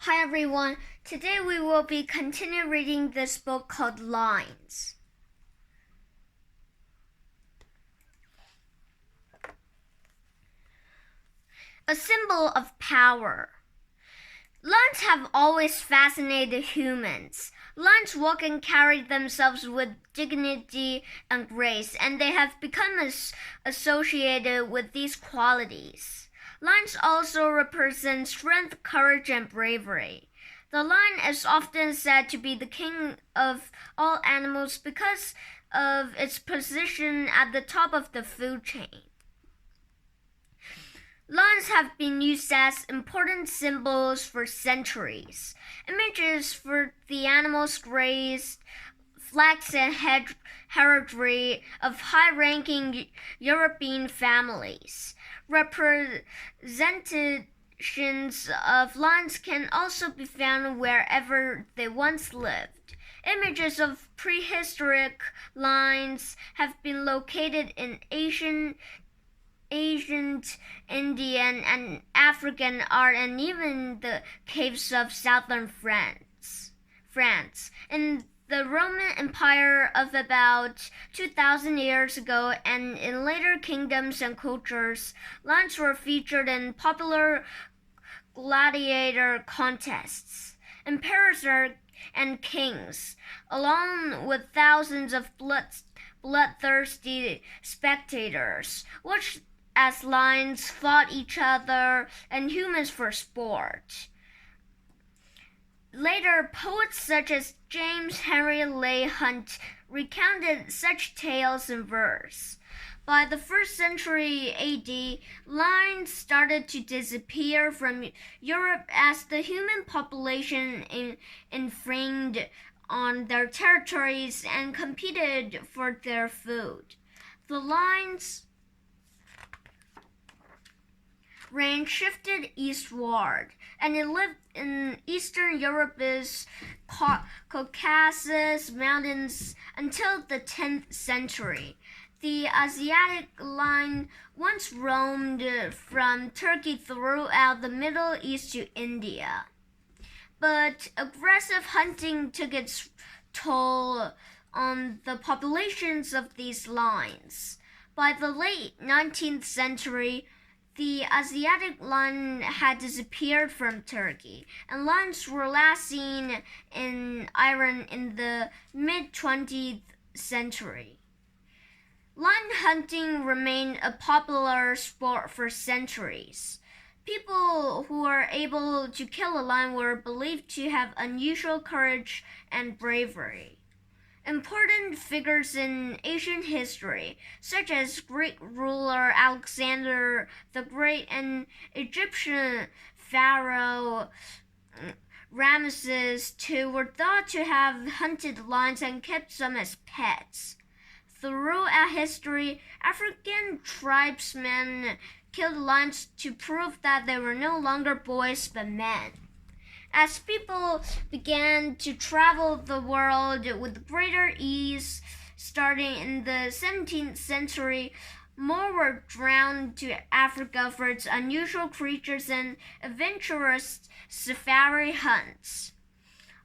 Hi everyone, today we will be continue reading this book called Lines. A symbol of power. Lions have always fascinated humans. Lions walk and carry themselves with dignity and grace, and they have become associated with these qualities. Lions also represent strength, courage, and bravery. The lion is often said to be the king of all animals because of its position at the top of the food chain. Lions have been used as important symbols for centuries. Images for the animals raised flags and heraldry of high-ranking European families. Representations of lions can also be found wherever they once lived. Images of prehistoric lions have been located in ancient Indian and African art and even the caves of southern France. In the Roman Empire of about 2,000 years ago and in later kingdoms and cultures, lions were featured in popular gladiator contests. Emperors and kings, along with thousands of bloodthirsty spectators, watched as lions fought each other and humans for sport. Later, poets such as James Henry Leigh Hunt recounted such tales in verse. By the 1st century AD, lions started to disappear from Europe as the human population infringed on their territories and competed for their food. The lions' range shifted eastward, and it lived in Eastern Europe's Caucasus Mountains until the 10th century. The Asiatic lion once roamed from Turkey throughout the Middle East to India. But aggressive hunting took its toll on the populations of these lions. By the late 19th century, the Asiatic lion had disappeared from Turkey, and lions were last seen in Iran in the mid-20th century. Lion hunting remained a popular sport for centuries. People who were able to kill a lion were believed to have unusual courage and bravery. Important figures in ancient history, such as Greek ruler Alexander the Great and Egyptian pharaoh Ramesses II, were thought to have hunted lions and kept some as pets. Throughout history, African tribesmen killed lions to prove that they were no longer boys but men. As people began to travel the world with greater ease, starting in the 17th century, more were drawn to Africa for its unusual creatures and adventurous safari hunts.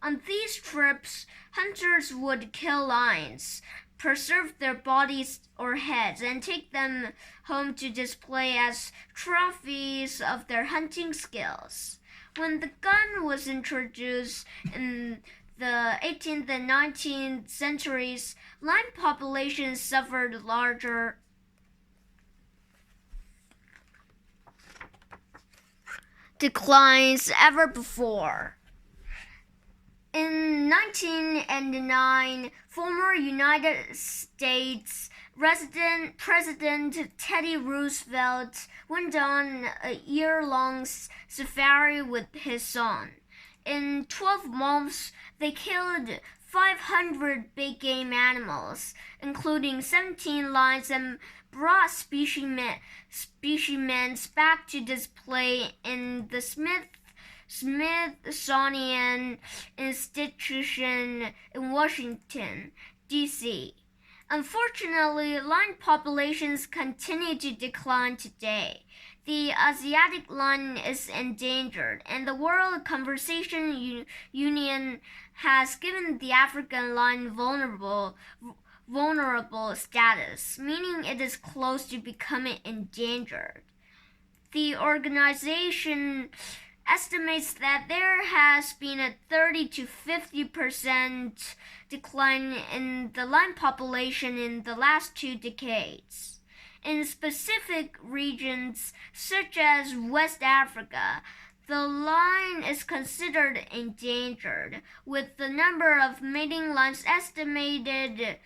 On these trips, hunters would kill lions, preserve their bodies or heads, and take them home to display as trophies of their hunting skills. When the gun was introduced in the 18th and 19th centuries, lion populations suffered larger declines ever before. In 1909, former United States President Teddy Roosevelt went on a year-long safari with his son. In 12 months, they killed 500 big game animals, including 17 lions, and brought specimens back to display in the Smithsonian Institution in Washington, D.C. Unfortunately, lion populations continue to decline today. The Asiatic lion is endangered, and the World Conservation Union has given the African lion vulnerable status, meaning it is close to becoming endangered. The organization estimates that there has been a 30 to 50% decline in the lion population in the last 2 decades. In specific regions such as West Africa, the lion is considered endangered, with the number of mating lions estimated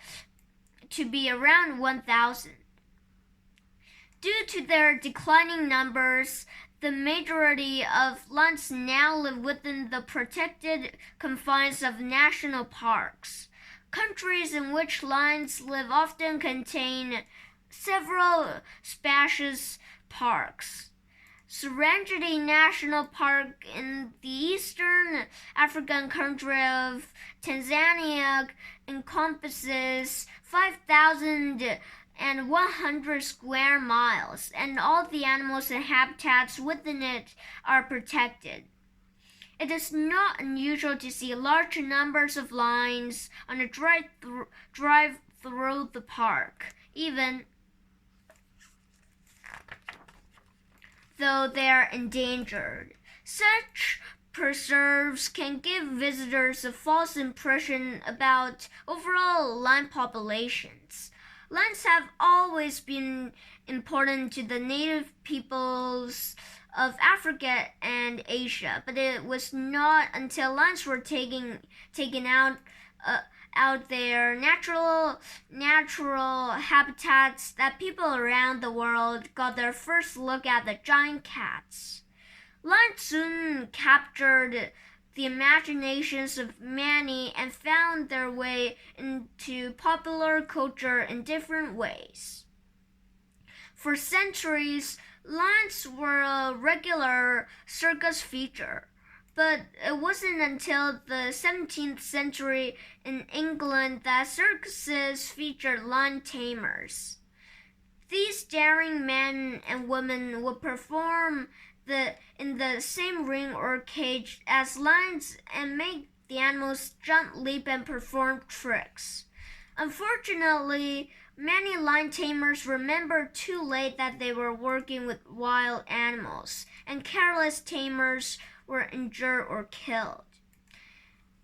to be around 1,000. Due to their declining numbers, the majority of lions now live within the protected confines of national parks. Countries in which lions live often contain several spacious parks. Serengeti National Park in the eastern African country of Tanzania encompasses 5,100 square miles, and all the animals and habitats within it are protected. It is not unusual to see large numbers of lions on a drive through the park, even though they are endangered. Such preserves can give visitors a false impression about overall lion populations. Lions have always been important to the native peoples of Africa and Asia, but it was not until lions were taken out their natural habitats that people around the world got their first look at the giant cats. Lions soon captured the imaginations of many and found their way into popular culture in different ways. For centuries, lions were a regular circus feature, but it wasn't until the 17th century in England that circuses featured lion tamers. These daring men and women would perform in the same ring or cage as lions and make the animals jump, leap, and perform tricks. Unfortunately, many lion tamers remembered too late that they were working with wild animals, and careless tamers were injured or killed.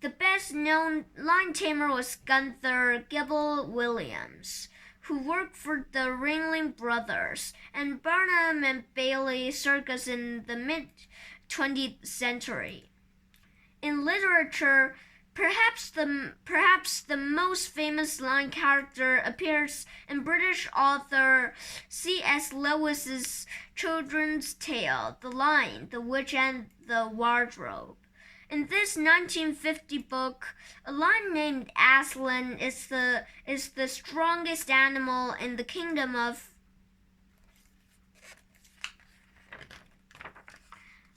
The best-known lion tamer was Gunther Gibble Williams, who worked for the Ringling Brothers and Barnum and Bailey Circus in the mid-20th century. In literature, perhaps the most famous lion character appears in British author C.S. Lewis's children's tale, The Lion, the Witch, and the Wardrobe. In this 1950 book, a lion named Aslan is the strongest animal in the kingdom of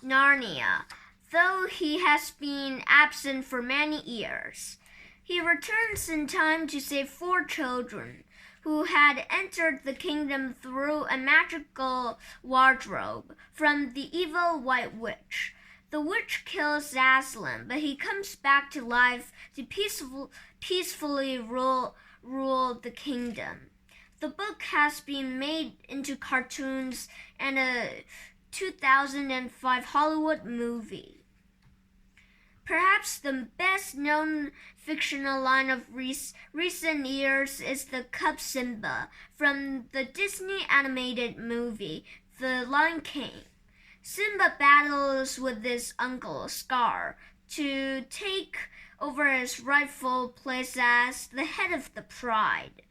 Narnia, though he has been absent for many years. He returns in time to save 4 children who had entered the kingdom through a magical wardrobe from the evil White Witch. The witch kills Aslan, but he comes back to life to peacefully rule the kingdom. The book has been made into cartoons and a 2005 Hollywood movie. Perhaps the best-known fictional lion of recent years is the cub Simba from the Disney animated movie, The Lion King. Simba battles with his uncle, Scar, to take over his rightful place as the head of the pride.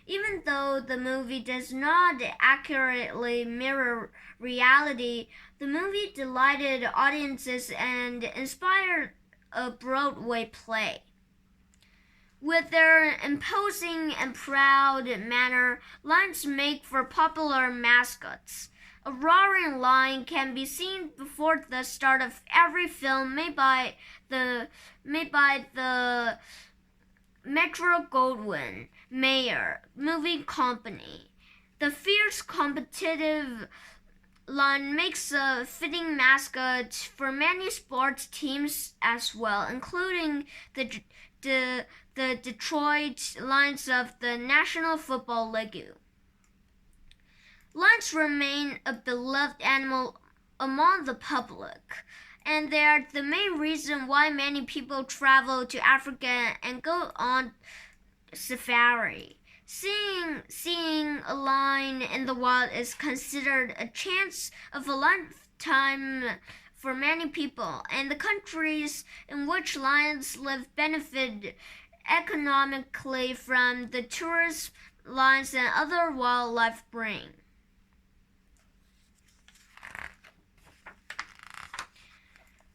Even though the movie does not accurately mirror reality, the movie delighted audiences and inspired a Broadway play. With their imposing and proud manner, lions make for popular mascots. A roaring lion can be seen before the start of every film made by the Metro-Goldwyn-Mayer Movie Company. The fierce competitive line makes a fitting mascot for many sports teams as well, including the Detroit Lions of the National Football League. Lions remain a beloved animal among the public, and they are the main reason why many people travel to Africa and go on safari. Seeing a lion in the wild is considered a chance of a lifetime for many people, and the countries in which lions live benefit economically from the tourists lions and other wildlife bring.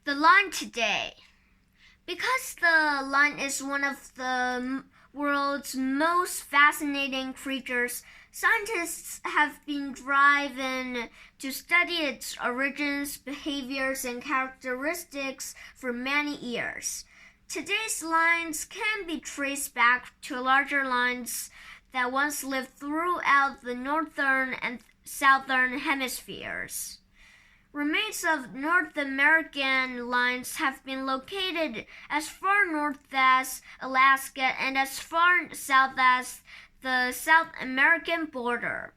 The lion today. Because the lion is one of the world's most fascinating creatures, scientists have been driven to study its origins, behaviors, and characteristics for many years. Today's lions can be traced back to larger lions that once lived throughout the northern and southern hemispheres. Remains of North American lions have been located as far north as Alaska and as far south as the South American border.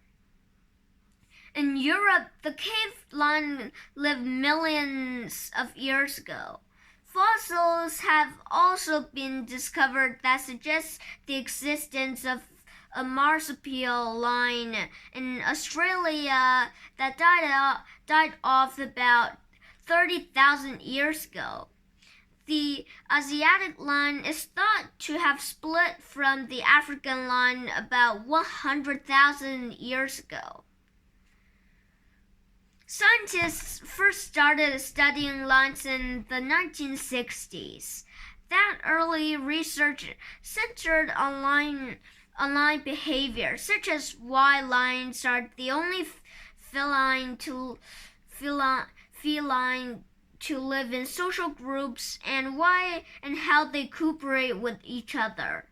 In Europe, the cave lion lived millions of years ago. Fossils have also been discovered that suggest the existence of a marsupial lion in Australia that died off about 30,000 years ago. The Asiatic lion is thought to have split from the African lion about 100,000 years ago. Scientists first started studying lions in the 1960s. That early research centered on lion behavior, such as why lions are the only feline to live in social groups and why and how they cooperate with each other.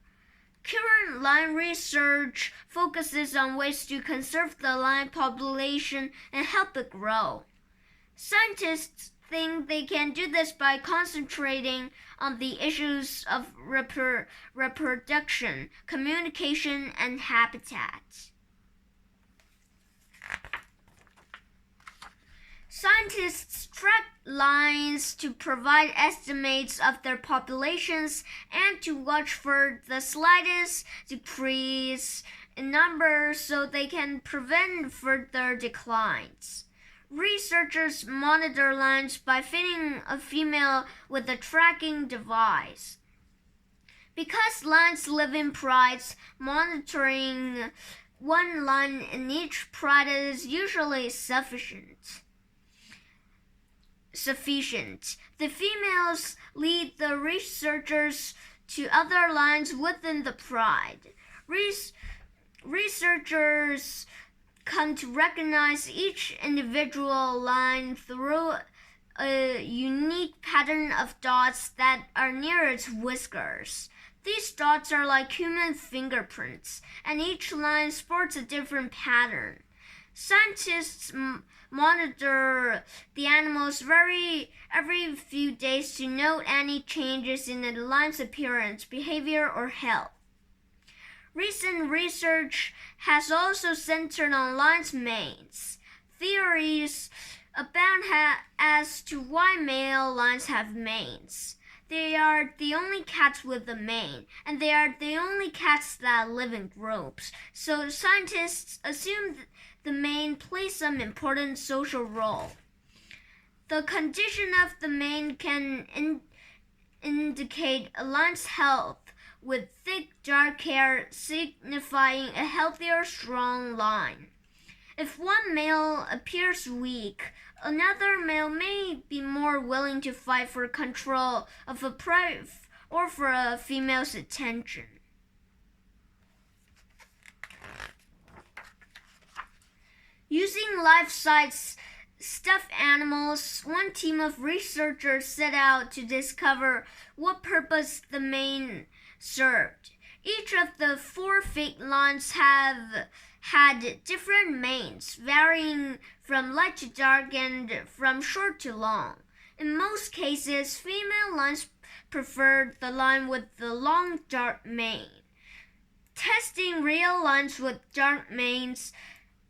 Current lion research focuses on ways to conserve the lion population and help it grow. Scientists think they can do this by concentrating on the issues of reproduction, communication, and habitat. Scientists track lions to provide estimates of their populations and to watch for the slightest decrease in numbers so they can prevent further declines. Researchers monitor lions by fitting a female with a tracking device. Because lions live in prides, monitoring one lion in each pride is usually sufficient. The females lead the researchers to other lions within the pride. Researchers come to recognize each individual lion through a unique pattern of dots that are near its whiskers. These dots are like human fingerprints, and each lion sports a different pattern. Scientists monitor the animals every few days to note any changes in the lion's appearance, behavior, or health. Recent research has also centered on lions' manes. Theories abound as to why male lions have manes. They are the only cats with a mane, and they are the only cats that live in groups. So scientists assume the mane plays some important social role. The condition of the mane can indicate a lion's health, with thick dark hair signifying a healthier, strong lion. If one male appears weak, another male may be more willing to fight for control of a prey or for a female's attention. Using life-size stuffed animals, one team of researchers set out to discover what purpose the mane served. Each of the 4 fake lions had different manes, varying from light to dark and from short to long. In most cases, female lions preferred the lion with the long, dark mane. Testing real lions with dark manes,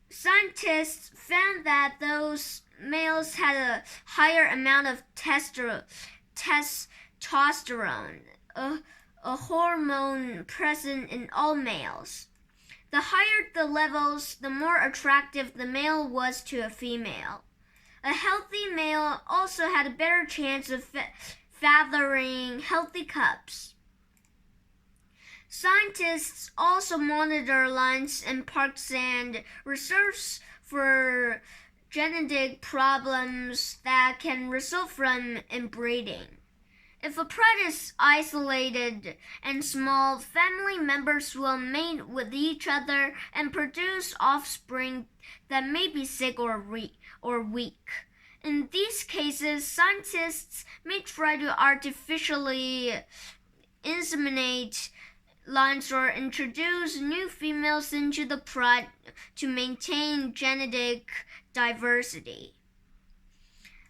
scientists found that those males had a higher amount of testosterone, a hormone present in all males. The higher the levels, the more attractive the male was to a female. A healthy male also had a better chance of fathering healthy cubs. Scientists also monitor lions in parks and reserves for genetic problems that can result from inbreeding. If a pride is isolated and small, family members will mate with each other and produce offspring that may be sick or weak. In these cases, scientists may try to artificially inseminate lions or introduce new females into the pride to maintain genetic diversity.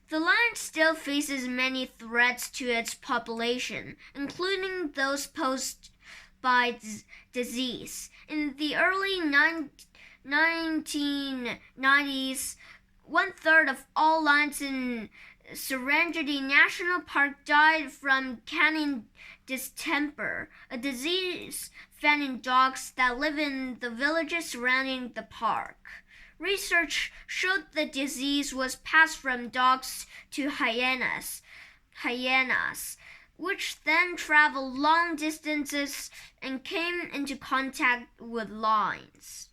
The lion still faces many threats to its population, including those posed by disease. In the early 1990s, 1/3 of all lions in Serengeti National Park died from canine distemper, a disease found in dogs that live in the villages surrounding the park. Research showed the disease was passed from dogs to hyenas, which then traveled long distances and came into contact with lions.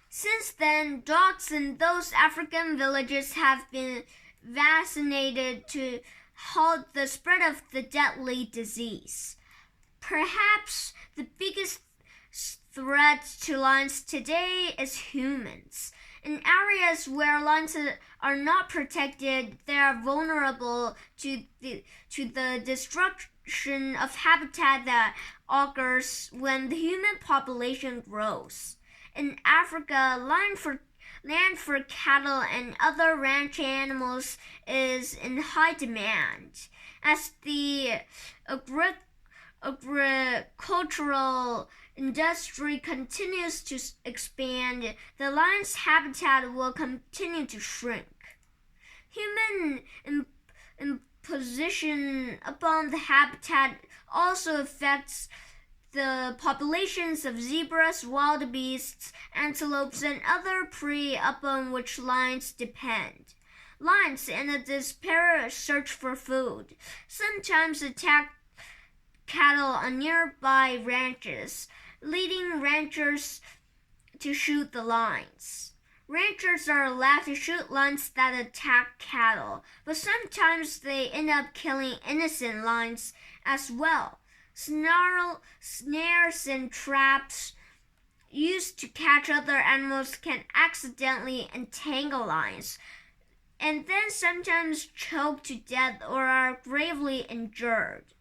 Since then, dogs in those African villages have been vaccinated to halt the spread of the deadly disease. Perhaps the biggest threat to lions today is humans. In areas where lions are not protected, they are vulnerable to the destruction of habitat that occurs when the human population grows. In Africa, land for cattle and other ranch animals is in high demand. As the agricultural industry continues to expand, the lion's habitat will continue to shrink. Human imposition upon the habitat also affects the populations of zebras, wildebeests, antelopes, and other prey upon which lions depend. Lions, in a desperate search for food, sometimes attack cattle on nearby ranches, leading ranchers to shoot the lions. Ranchers are allowed to shoot lions that attack cattle, but sometimes they end up killing innocent lions as well. Snares and traps used to catch other animals can accidentally entangle lions, and then sometimes choke to death or are gravely injured.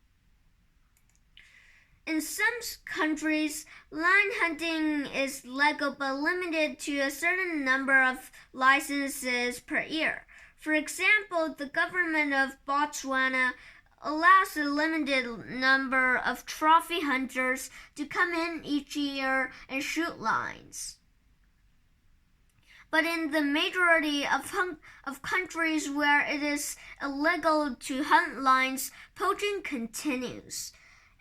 In some countries, lion hunting is legal but limited to a certain number of licenses per year. For example, the government of Botswana allows a limited number of trophy hunters to come in each year and shoot lions. But in the majority of countries where it is illegal to hunt lions, poaching continues.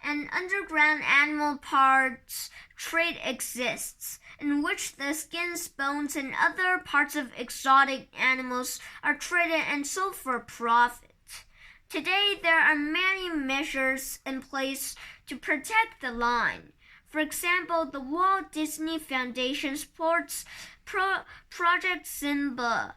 An underground animal parts trade exists, in which the skins, bones, and other parts of exotic animals are traded and sold for profit. Today, there are many measures in place to protect the lion. For example, the Walt Disney Foundation supports Project Simba,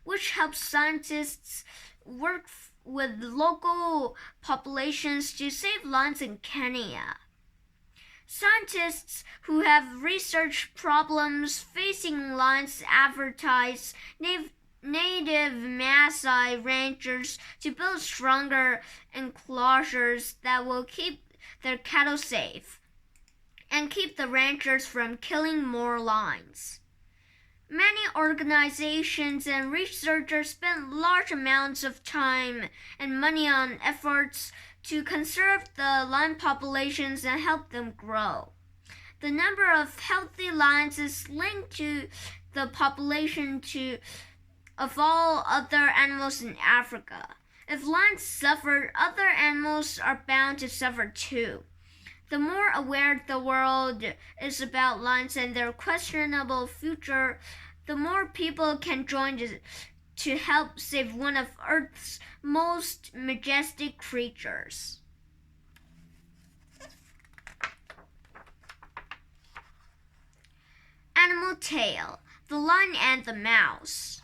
which helps scientists work with local populations to save lions in Kenya. Scientists who have researched problems facing lions advertise native Maasai ranchers to build stronger enclosures that will keep their cattle safe and keep the ranchers from killing more lions. Many organizations and researchers spend large amounts of time and money on efforts to conserve the lion populations and help them grow. The number of healthy lions is linked to the population of all other animals in Africa. If lions suffer, other animals are bound to suffer too. The more aware the world is about lions and their questionable future, the more people can join to help save one of Earth's most majestic creatures. Animal Tale: The Lion and the Mouse.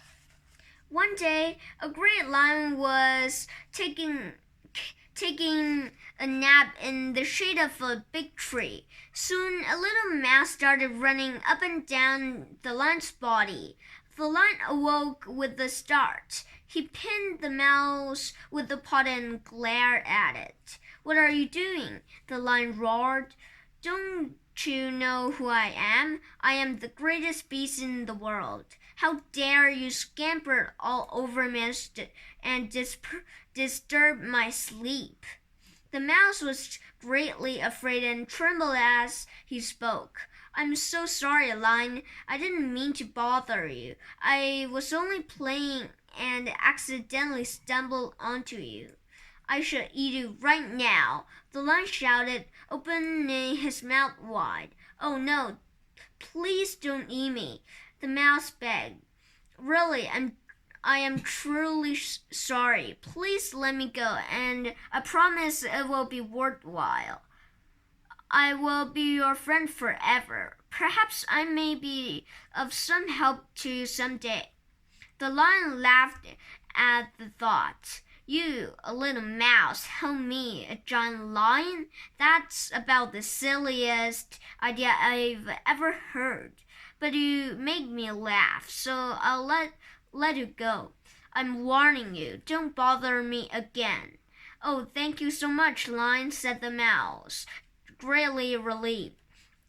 One day, a great lion was taking a nap in the shade of a big tree. Soon a little mouse started running up and down the lion's body. The lion awoke with a start. He pinned the mouse with the pot and glared at it. "What are you doing?" the lion roared. "Don't you know who I am? I am the greatest beast in the world. How dare you scamper all over me and disturb my sleep?" The mouse was greatly afraid and trembled as he spoke. "I'm so sorry, lion. I didn't mean to bother you. I was only playing and accidentally stumbled onto you. I shall eat you right now," the lion shouted, opening his mouth wide. "Oh no, please don't eat me," the mouse begged. "Really, I am truly sorry. Please let me go, and I promise it will be worthwhile. I will be your friend forever. Perhaps I may be of some help to you someday." The lion laughed at the thought. "You, a little mouse, help me, a giant lion? That's about the silliest idea I've ever heard. But you make me laugh, so I'll let you go. I'm warning you, don't bother me again." "Oh, thank you so much, lion," said the mouse, greatly relieved.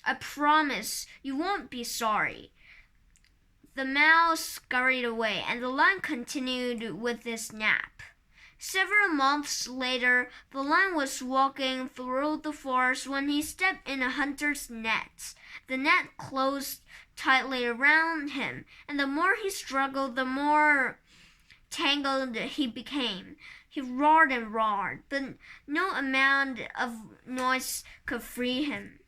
"I promise you won't be sorry." The mouse scurried away, and the lion continued with his nap. Several months later, the lion was walking through the forest when he stepped in a hunter's net. The net closed tightly around him, and the more he struggled, the more tangled he became. He roared and roared, but no amount of noise could free him.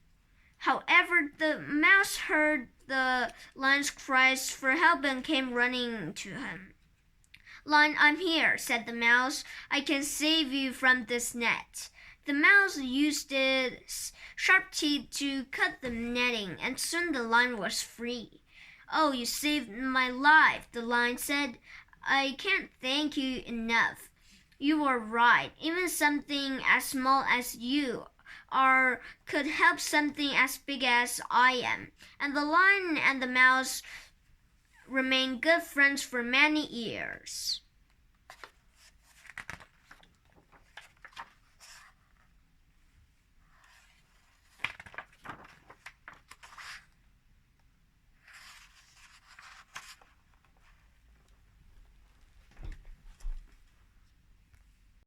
However, the mouse heard the lion's cries for help and came running to him. "Lion, I'm here," said the mouse. "I can save you from this net." The mouse used its sharp teeth to cut the netting, and soon the lion was free. "Oh, you saved my life," the lion said. "I can't thank you enough. You were right. Even something as small as you could help something as big as I am." And the lion and the mouse remained good friends for many years.